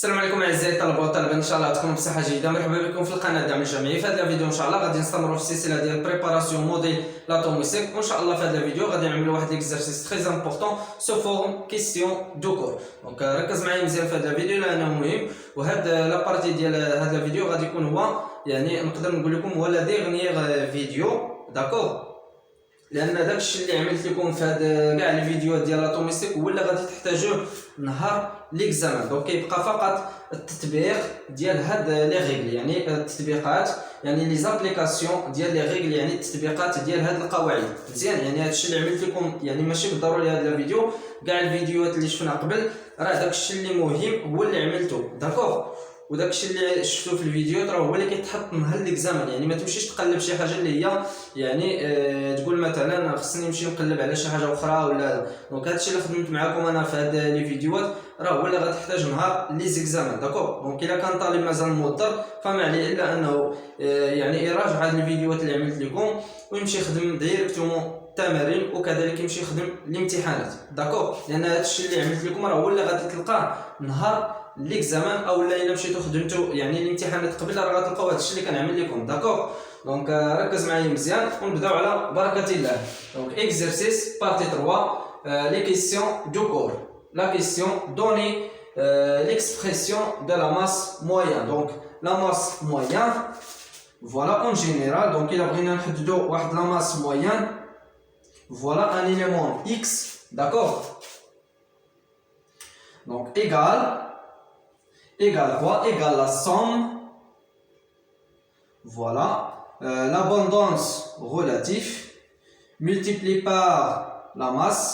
السلام عليكم اعزائي الطلبه والطالبات، ان شاء الله تكونوا بصحه جيده. مرحبا بكم في القناه دعم الجميع. في هذا الفيديو ان شاء الله غادي نستمروا في السلسله ديال بريباراسيون موديل لاتوميسيك، وان شاء الله في هذا الفيديو غادي نعملوا واحد ليكزارسيس تري امبورطون سو فورم كيستيون دو كور. دونك ركز معايا مزيان في هذا الفيديو لانه مهم، وهذا لابارتي ديال هذا الفيديو غادي يكون هو يعني نقدر نقول لكم هو لا ديرنيير فيديو، داكور، لان داكشي اللي عملت لكم في هذا كاع الفيديوهات ديال لاتوميسيك ولا غادي تحتاجوه نهار ليكزامان. دونك كيبقى فقط التطبيق ديال هاد لي ريغل، يعني التطبيقات، يعني لي زابليكاسيون ديال لي ريغل، يعني التطبيقات ديال هاد القواعد. مزيان، يعني هادشي اللي عملت لكم يعني ماشي بالضروري هذا الفيديو، كاع الفيديوهات اللي شفنا قبل راه داكشي اللي مهم هو اللي عملته، داكور، وداكشي اللي شفتو في الفيديو راه هو اللي كيتحط نهار ليكزامان. يعني ما تمشيش تقلب شي حاجه اللي هي يعني تقول مثلا خصني نمشي نقلب على شي حاجه اخرى ولا. دونك هادشي اللي خدمت معكم انا في هاد لي فيديوهات راه هو اللي غتحتاج نهار لي زيكزامان، داكور. دونك الا كان طالب مازال موضر فما عليه الا انه يعني يراجع هاد الفيديوهات اللي عملت لكم ويمشي يخدم ديريكتومون التمارين، وكذلك يمشي يخدم الامتحانات، داكور، لان هادشي اللي عملت لكم راه هو اللي غادي تلقاه نهار ليكزامان، او الا مشيتو خدمتو يعني الامتحانات قبل راه غتلقاو هادشي اللي كنعمل لكم، داكور. دونك ركز معايا مزيان ونبداو على بركه الله. دونك اكزرسيس بارتي 3 لي كيسيون دو كور. La question, donner l'expression de la masse moyenne. Donc, la masse moyenne, voilà en général. Donc, il a pris la masse moyenne. Voilà un élément X, d'accord? Donc, égale quoi? Égale la somme. Voilà. L'abondance relative multiplié par la masse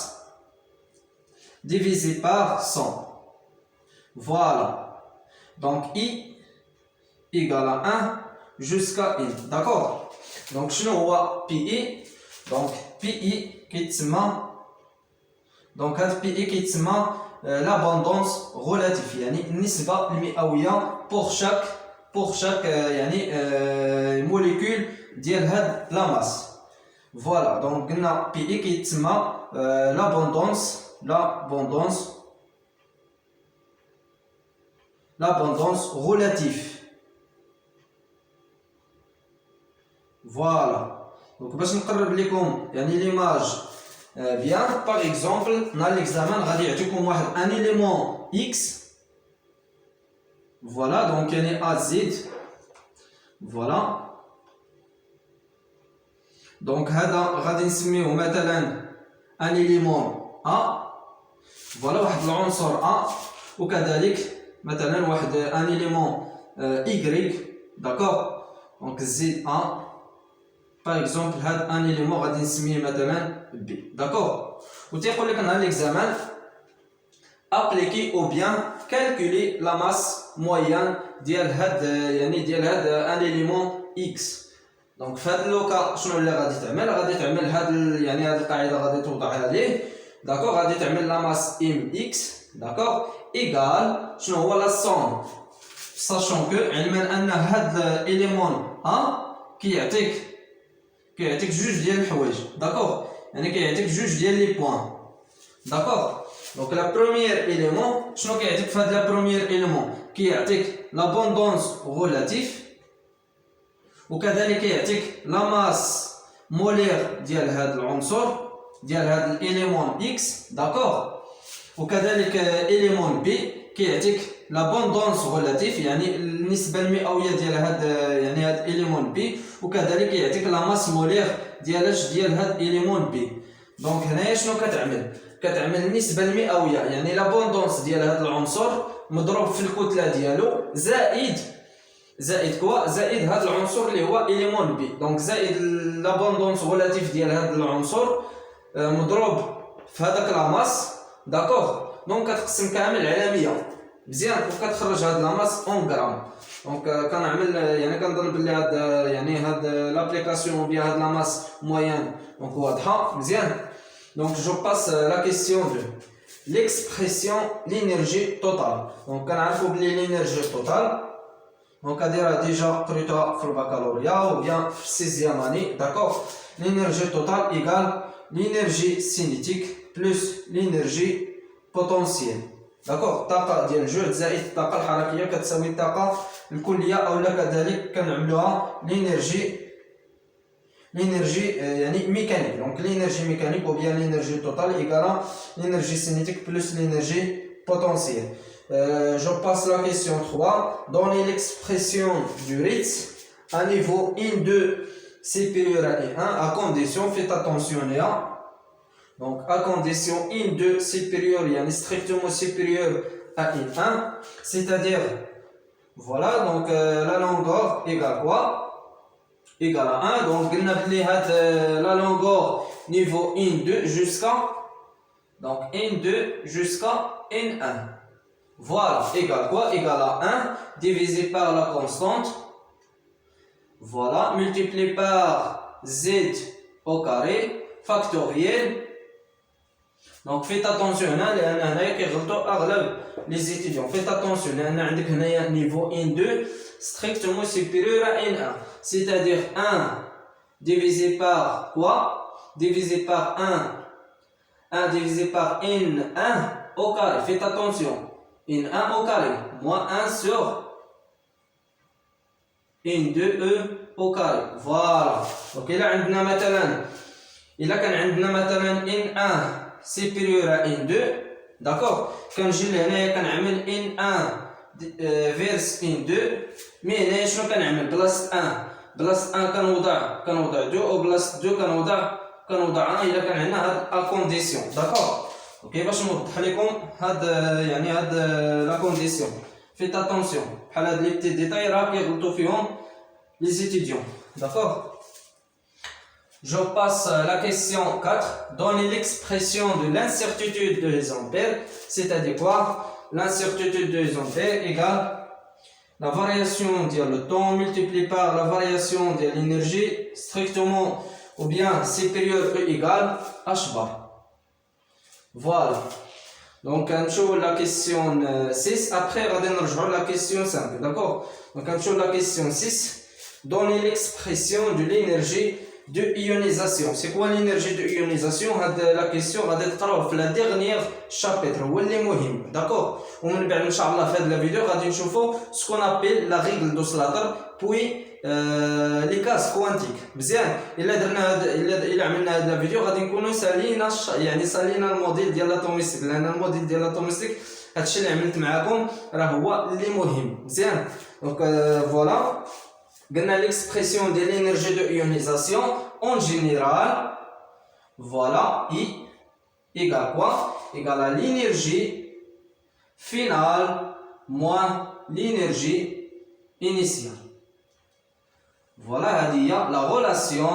divisé par 100. Voilà. Donc I égale à 1 jusqu'à I. D'accord? Donc je vois PI. Donc PI qui tient. Donc PI qui tient l'abondance relative. Yani nisba المئوية pour chaque yani molécule ديال هاد la masse. Voilà. Donc on a PI qui tient l'abondance relative. Voilà. Donc باش نقرب لكم يعني l'image bien, par exemple dans l'examen غادي يعطيكم واحد un élément X. Voilà, donc يعني AZ. Voilà. Donc هذا غادي نسميوه مثلا un élément A. Voilà واحد العنصر A، وكذلك مثلا واحد un élément Y، d'accord. donc Z A par exemple هذا un élément غادي نسميه مثلا B، d'accord. وتيقول لك dans l'examen appliquer ou bien calculer la masse moyenne ديال هاد يعني ديال هاد un élément X. دونك في هذا اللوكا شنو اللي غادي تعمل؟ غادي تعمل هاد يعني هاد القاعده غادي توضعها ليه، داكوغ. غادي تعمل لا ماس ام اكس، داكوغ، ايغال شنو هو لا سوم، ساشون كو علما ان هاد اليمون ا كيعطيك جوج ديال الحوايج، داكوغ، يعني كيعطيك جوج ديال لي بوين، داكوغ. دونك لا بروميير اليمون شنو كيعطيك في هاد لا بروميير اليمون؟ كيعطيك لابوندونس غولاتيف، وكذلك يعطيك لا ماس مولير ديال هذا العنصر ديال هذا الاليمون اكس، داكوغ. وكذلك اليمون بي كيعطيك لابوندونس غولاتيف، يعني النسبه المئويه ديال هذا يعني هذا الاليمون بي، وكذلك يعطيك لا ماس مولير ديال هذا الاليمون بي. دونك هنايا شنو كتعمل النسبه المئويه، يعني لابوندونس ديال هذا العنصر مضروب في الكتله ديالو زائد كوا زائد هذا العنصر اللي هو اليمون بي. دونك زائد لابوندونس غولاتيف ديال هذا العنصر مضروب في هذاك لا ماس، داكوغ. دونك كتقسم كامل على 100 مزيان، وكتخرج هاد لا ماس اون غرام. دونك كنعمل يعني كنظن بلي هاد يعني هاد لابليكاسيون بيان هاد لا ماس موين دونك واضحه مزيان. دونك جو باس لا كيسيون دو ليكسبريسيون لينيرجي توتال. دونك كنعرفوا بلي لينيرجي توتال دونك هادي راه ديجا قريتوها في البكالوريا و بيان في السيزيام اني، داكوغ. لينيرجي توتال ايكال لينيرجي سينيتيك بلس لينيرجي بوتونسييل. داكوغ الطاقه ديال الجهد زائد الطاقه الحركيه كتساوي الطاقه الكليه اولا كذلك كنعملوها l'énergie يعني mécanique. Donc l'énergie mécanique ou bien l'énergie totale égale à l'énergie cinétique plus l'énergie potentielle. Je passe la question 3. Donnez l'expression du rythme à niveau N2 supérieur à N1 à condition, faites attention là. Donc à condition N2 supérieur, yani strictement supérieur à N1, c'est-à-dire voilà, donc la longueur égale quoi? Égale à 1. Donc la longueur niveau N2 jusqu'à donc N2 jusqu'à N1. Voilà, égale quoi? Égale à 1 divisé par la constante. Voilà, multiplié par Z au carré factoriel. Donc faites attention هنا لأن هنايا كيغلطوا أغلب les étudiants. Faites attention لأن عندك هنايا niveau N2 strictement supérieur à N1. C'est-à-dire 1 divisé par quoi? Divisé par 1 divisé par N1 au carré. Faites attention. N1 au carré. Moins 1 sur N2E au carré. Voilà. Donc là, عندنا مثلا إلا كان عندنا مثلا N1 supérieur à N2. D'accord. كنجي لهنايا كنعمل N1 vers N2. مي هنايا شنو كنعمل؟ بلاصة 1 كنوضع 2 و بلاصة 2 كنوضع 1 إلا كان عندنا هاد لا كونديسيون. داكوغ. اوكي باش نوضح لكم هاد يعني هاد لا كونديسيون. فيت اتونسيون بحال هاد لي بتي ديتاي راه كيغلطوا فيهم لي étudiants. D'accord. Je passe à la question 4. Donnez l'expression de l'incertitude de les ampères. C'est-à-dire quoi? L'incertitude de les ampères égale la variation de le temps multiplié par la variation de l'énergie strictement ou bien supérieure ou égale H bar. Voilà. Donc on choisit la question 6. Après on va rejoindre la question 5. D'accord. Donc on choisit la question 6. Donnez l'expression de l'énergie de ionisation. C'est quoi l'énergie de ionisation? La question va être dans le dernier chapitre. D'accord. ومن بعد ان شاء الله في هذه الفيديو غادي نشوفوا ce qu'on appelle la règle d'Osalator puis les cases quantiques. مزيان الا درنا الا عملنا هذا الفيديو غادي نكونوا سالينا يعني سالينا الموديل ديال لاتوميستيك لان الموديل ديال لاتوميستيك هادشي اللي عملت معكم راه هو اللي مهم. مزيان. دونك فوالا قلنا l'expression de l'énergie de ionisation en général. Voilà, I égale quoi? Égale à l'énergie finale moins l'énergie initiale. Voilà la relation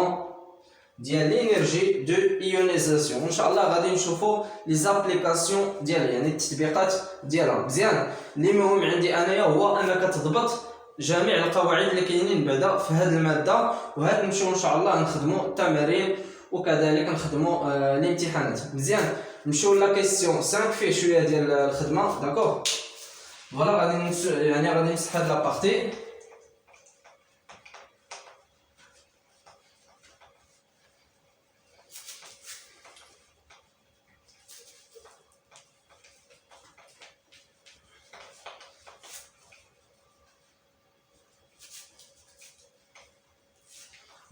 de l'énergie de ionisation. Inch'Allah غادي نشوفوا les applications ديالها يعني التطبيقات ديالها. مزيان. اللي مهم عندي انايا هو انك تضبط جميع القواعد اللي كاينين بعدا في هذه الماده وهاد نمشيو ان شاء الله نخدموا التمارين وكذلك نخدموا الامتحانات. مزيان. نمشيو لا كيسيون 5 فيه شويه ديال الخدمه. داكوغ. فوالا غادي نمسح هاد لابارتي.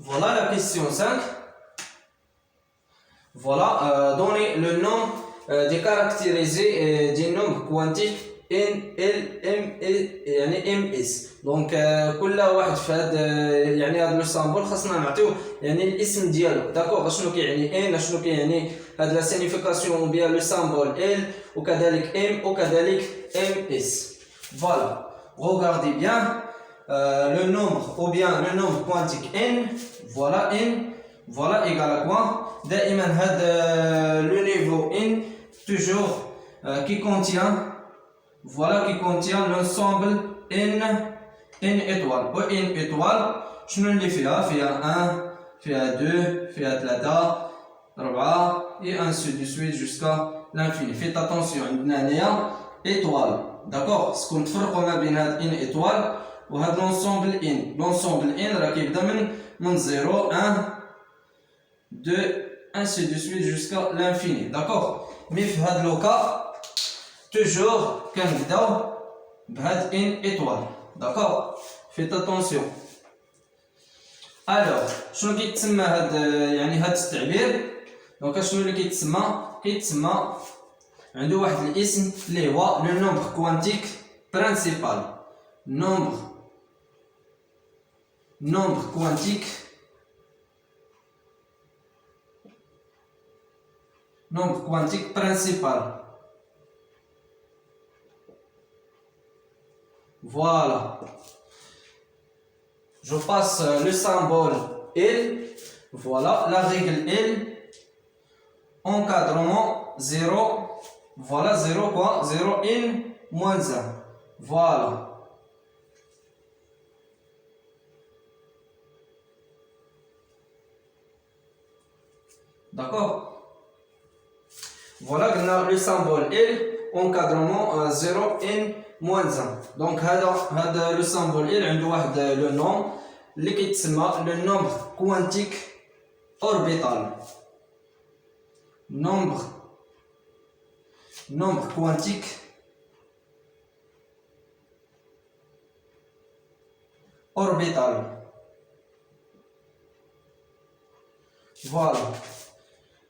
Voilà la question 5. Voilà, donnez le nom des caractérisés des nombres quantiques N, L, M يعني MS. Donc كل واحد في هذا يعني هذا لو سامبل خاصنا نعطيوه يعني الاسم ديالو. داكوغ. شنو كيعني N شنو كيعني هاد لا سينيفيكاسيون او بيان لو سامبل L وكذلك M وكذلك MS. Voilà. Regardez bien. Le nombre ou bien le nombre quantique n, voilà égal à quoi? دائما هذا le niveau n toujours qui contient l'ensemble n étoiles. و n étoiles شنو اللي فيها 1 فيها 2 فيها 3 4 et ainsi de suite jusqu'à l'infini. Faites attention عندنا هنايا étoile. D'accord. ce qu'on تفرقوا ما بين هاد n étoiles وهذا l'ensemble n راه كيبدا من 0 1 2 ainsi de suite jusqu'à l'infini. D'accord. Mais في هذا لو كا توجور كنبداو بهاد ان ايطوال. داكوغ فيت اتونسيون. الوغ شنو كيتسمى هاد يعني هاد التعبير؟ دونك شنو اللي كيتسمى عنده واحد الاسم اللي هو لو نومبر كوانتيك برينسيبال. نومبر كوانتيك برينسيبال. Voilà. Je passe le symbole L. Voilà la règle L. Encadrement 0. Voilà 0 quoi? 0 N moins 1. Voilà. D'accord? Voilà le symbole L. Encadrement 0 N moins 1. Donc هذا le symbole L عنده واحد le nom اللي كيتسمى le nombre quantique orbital. Nombre quantique orbital. Voilà.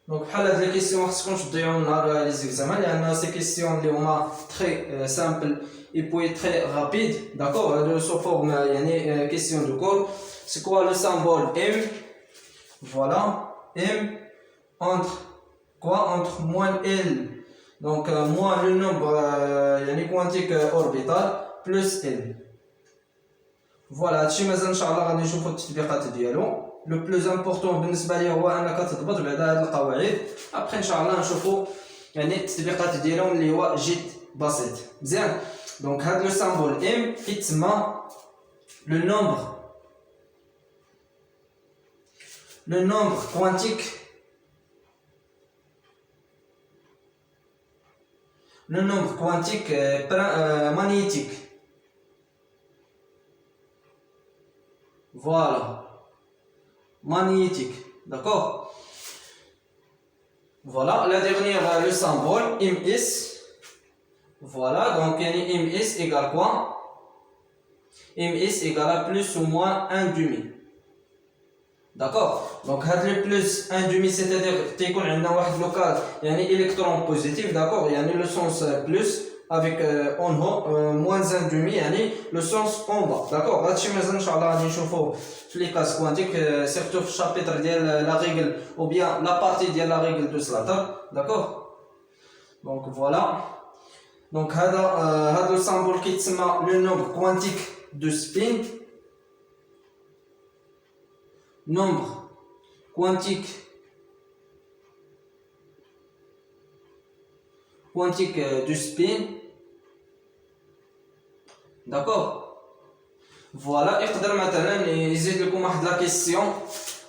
Donc بحال هاد لي كيسيون خصكمش تضيعوا نهار لي زيكزامان لان سي كيسيون اللي هما تري سامبل et puis très rapide. D'accord, sous forme يعني question de cours. C'est quoi le symbole M? Voilà, M entre quoi? Entre moins L. Donc moins le nombre يعني quantique orbital plus L. Voilà, هادشي مازال ان شاء الله غادي نشوفوا التطبيقات ديالو. لو بلوز امبورطون بالنسبه لي هو انك تضبط بعد هاد القواعد. ابخي ان شاء الله نشوفوا يعني التطبيقات ديالهم اللي هو جد بسيط. مزيان. Donc هاد لو سامبول M كيتسمى le nombre quantique magnétique. Voilà, magnétique. D'accord. Voilà la dernière le symbole MS. Voilà, donc MS égale quoi? MS égale à plus ou moins 1 demi. D'accord. Donc le plus 1 demi, c'est-à-dire تيكون عندنا واحد لوكال يعني électron positif. D'accord, يعني le sens plus avec en haut moins 1 demi يعني le sens en bas. D'accord. هادشي مازال ان شاء الله غادي نشوفوه في لي كاس كوانتيك سيرتو في الشابيتر ديال لا ريغل ou bien la partie ديال la règle de Slater. D'accord. Donc voilà. Donc هذا le symbole qui تسمى le nombre quantique de spin. Nombre quantique de spin. D'accord. Voilà. يقدر مثلا يزيد لكم واحد لا كيسيون.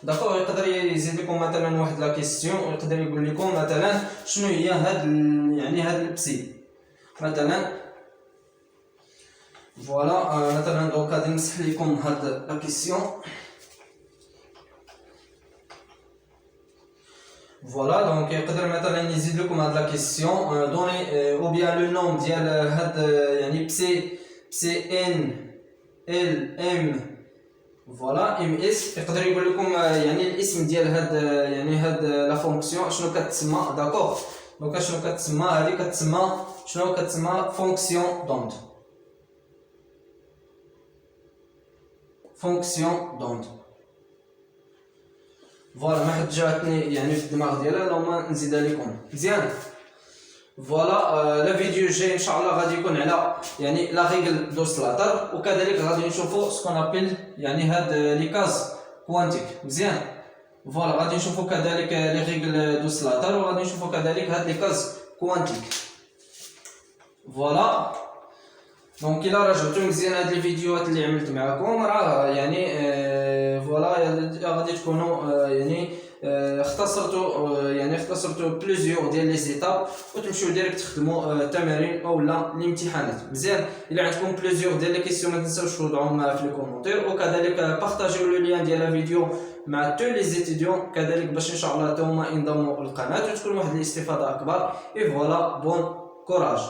داكور. يقدر يزيد لكم مثلا واحد لا كيسيون ويقدر يقول لكم مثلا شنو هي هاد البسي مثلا. فوالا مثلا دونك غادي نمسح لكم هاد لا كيسيون. فوالا دونك يقدر مثلا يزيد لكم هاد لا كيسيون دوني او بيان لو نوم ديال هاد يعني بسي ان ال ام. فوالا ام اس. يقدر يقول لكم يعني الاسم ديال هاد لا فونكسيون شنو كتسمى. داكوغ. دونك شنو كتسمى هادي؟ كتسمى فونكسيون دوند. فوالا ما حد جاتني يعني في الدماغ ديالها لو ما نزيدها لكم. مزيان. فوالا لا فيديو الجاي ان شاء الله غادي يكون على يعني لا ريغل دو سلاتر وكذلك غادي نشوفوا سكون ابيل يعني هاد لي كاز كوانتيك. مزيان. فوالا غادي نشوفوا كذلك لي ريغل دو سلاتر وغادي نشوفوا كذلك هاد لي كاز كوانتيك. فوالا دونك الا راجعتو مزيان هاد الفيديوهات اللي عملت معكم راه يعني فوالا غادي تكونوا يعني اختصرتوا بليزيور ديال لي زيتاب وتمشيو ديريكت تخدموا التمارين اولا الامتحانات. مزيان. الا عندكم بليزيور ديال لي كيسيون ما تنساوش توضعوهم في لي كومونتير وكذلك بارطاجيو لو لين ديال الفيديو مع تو لي زيتيديون كذلك باش ان شاء الله حتى هما ينضموا للقناه وتكون واحد الاستفاده اكبر. اي فوالا بون كوراج.